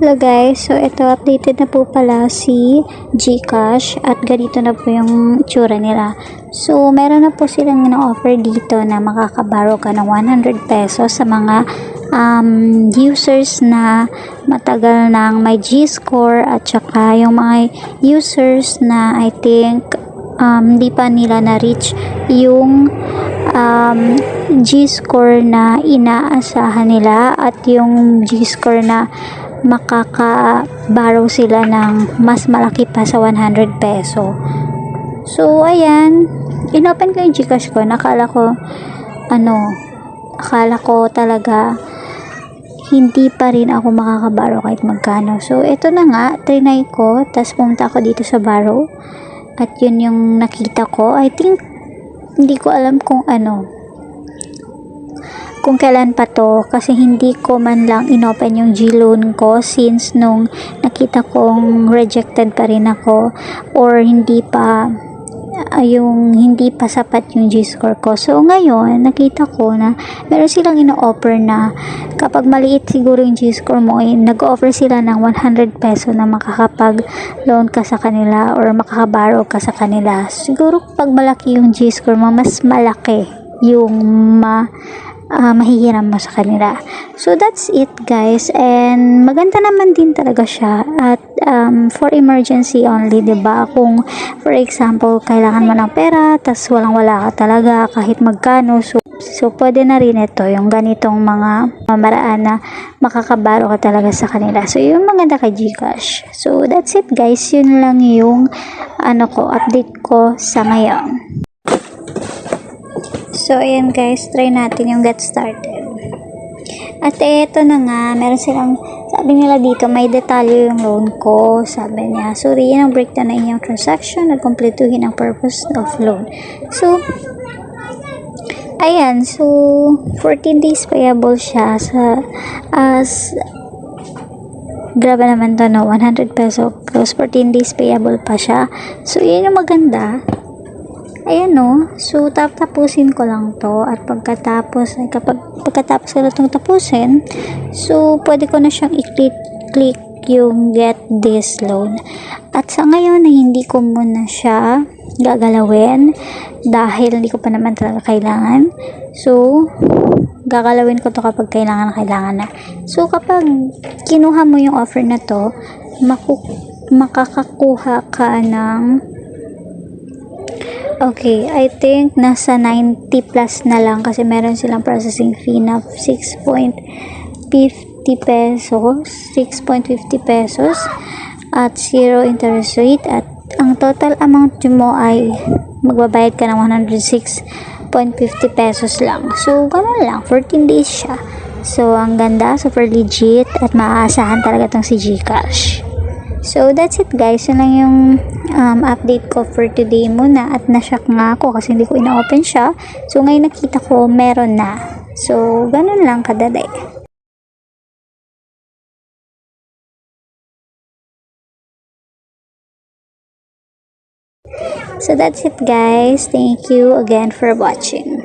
Hello guys, so ito updated na po pala si GCash at ganito na po yung itsura nila. So meron na po silang na-offer dito na makakaborrow ka ng 100 pesos sa mga users na matagal nang may G-score at saka yung mga users na I think hindi pa nila na-reach yung G-score na inaasahan nila at yung G-score na makaka-borrow sila ng mas malaki pa sa 100 peso. So, ayan. Inopen ko yung GCash ko. Akala ko talaga hindi pa rin ako makaka-borrow kahit magkano. So, ito na nga. Trinay ko. Tapos pumunta ako dito sa borrow. At yun yung nakita ko. I think, hindi ko alam kung kailan pa to kasi hindi ko man lang inopen yung G-loan ko since nung nakita kong rejected pa rin ako or hindi pa sapat yung G-score ko. So ngayon nakita ko na meron silang ino-offer na kapag maliit siguro yung G-score mo, nag-offer sila ng 100 peso na makakapag-loan ka sa kanila or makakaborrow ka sa kanila. Siguro pag malaki yung G-score mo, mas malaki yung mahihiram mo sa kanila. So that's it guys, and maganda naman din talaga siya at for emergency only, diba? Kung for example kailangan mo ng pera tas wala ka talaga kahit magkano, so pwede na rin ito yung ganitong mga pamaraan na makakabaro ka talaga sa kanila. So yung maganda kay GCash. So that's it guys, yun lang yung update ko sa ngayon. So, ayan guys, try natin yung get started. At eto na nga, meron silang, sabi nila dito, may detalye yung loan ko. Sabi niya, suriin ang breakdown ng inyong transaction at kumpletuhin ang purpose of loan. So, ayan, so, 14 days payable siya grabe naman to, no? 100 peso plus 14 days payable pa siya. So, yun yung maganda. Ayan no, so tapusin ko lang to at pagkatapos ko na itong tapusin, so pwede ko na siyang i-click yung get this loan. At sa ngayon na hindi ko muna siya gagalawin dahil hindi ko pa naman talaga kailangan. So gagalawin ko to kapag kailangan na. So kapag kinuha mo yung offer na to, makakakuha ka ng I think nasa 90 plus na lang kasi meron silang processing fee na 6.50 pesos at 0 interest rate at ang total amount mo ay magbabayad ka ng 106.50 pesos lang. So, ganun lang. 14 days siya. So, ang ganda. Super legit at maaasahan talaga tong si GCash. So, that's it guys. Yun lang yung update ko for today muna. At nashock nga ako kasi hindi ko ina-open siya. So, ngayon nakita ko meron na. So, ganun lang kadali. So, that's it guys. Thank you again for watching.